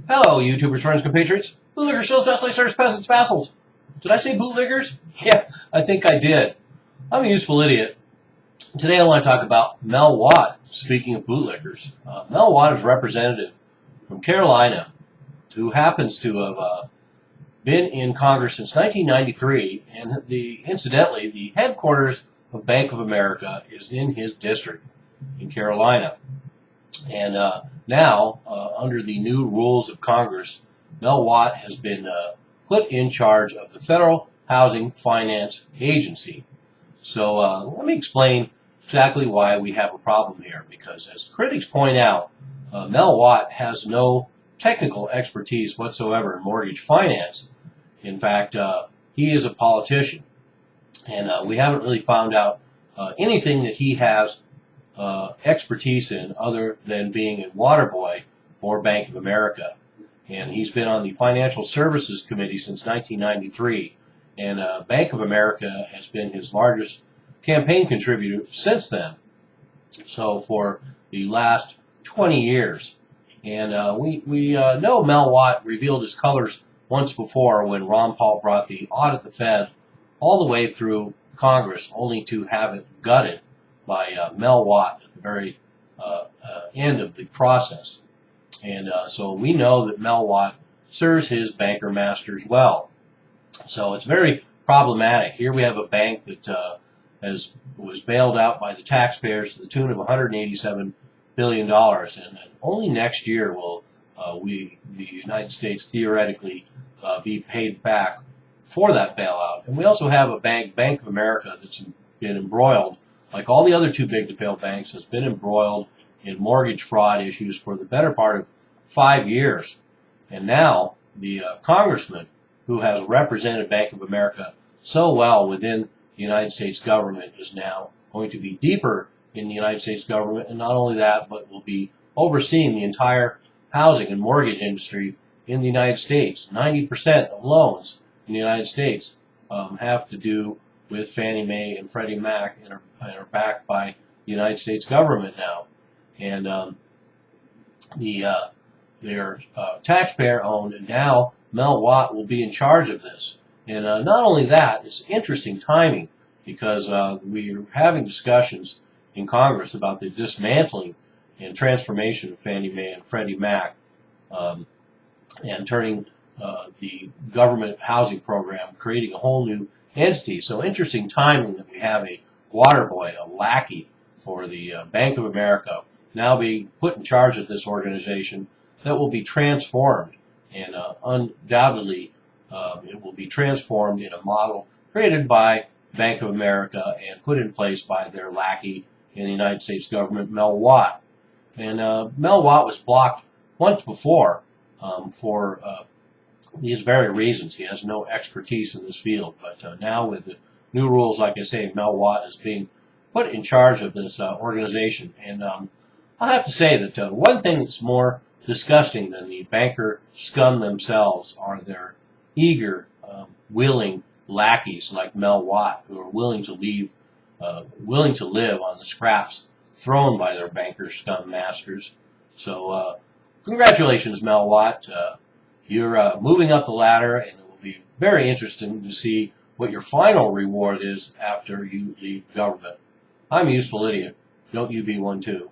Hello, YouTubers, friends, compatriots. Bootlicker still justly serves peasants, vassals. Did I say bootlickers? Yeah, I think I did. I'm a useful idiot. Today I want to talk about Mel Watt, speaking of bootlickers. Mel Watt is a representative from Carolina who happens to have been in Congress since 1993, and incidentally, the headquarters of Bank of America is in his district in Carolina. And now, under the new rules of Congress, Mel Watt has been put in charge of the Federal Housing Finance Agency. So let me explain exactly why we have a problem here, because as critics point out, Mel Watt has no technical expertise whatsoever in mortgage finance. In fact, he is a politician, and we haven't really found out anything that he has expertise in other than being a waterboy for Bank of America. And he's been on the Financial Services Committee since 1993, and Bank of America has been his largest campaign contributor since then, so for the last 20 years. And we know Mel Watt revealed his colors once before when Ron Paul brought the audit the Fed all the way through Congress, only to have it gutted by Mel Watt at the very end of the process. And so we know that Mel Watt serves his banker masters well. So it's very problematic. Here we have a bank that was bailed out by the taxpayers to the tune of $187 billion. And only next year will the United States, theoretically be paid back for that bailout. And we also have a bank, Bank of America, that's been embroiled, like all the other too big to fail banks, has been embroiled in mortgage fraud issues for the better part of 5 years. And now the congressman who has represented Bank of America so well within the United States government is now going to be deeper in the United States government, and not only that, but will be overseeing the entire housing and mortgage industry in the United States. 90% of loans in the United States have to do with Fannie Mae and Freddie Mac and are backed by the United States government now. And they're taxpayer-owned, and now Mel Watt will be in charge of this. And not only that, it's interesting timing, because we're having discussions in Congress about the dismantling and transformation of Fannie Mae and Freddie Mac, and turning the government housing program, creating a whole new entity. So interesting timing that we have a waterboy, a lackey for the Bank of America, now being put in charge of this organization that will be transformed, and undoubtedly it will be transformed in a model created by Bank of America and put in place by their lackey in the United States government, Mel Watt. And Mel Watt was blocked once before for these very reasons. He has no expertise in this field. But now with the new rules, like I say, Mel Watt is being put in charge of this organization. And I have to say that one thing that's more disgusting than the banker scum themselves are their eager, willing lackeys like Mel Watt, who are willing to live on the scraps thrown by their banker scum masters. So congratulations, Mel Watt. You're moving up the ladder, and it will be very interesting to see what your final reward is after you leave government. I'm a useful idiot. Don't you be one too.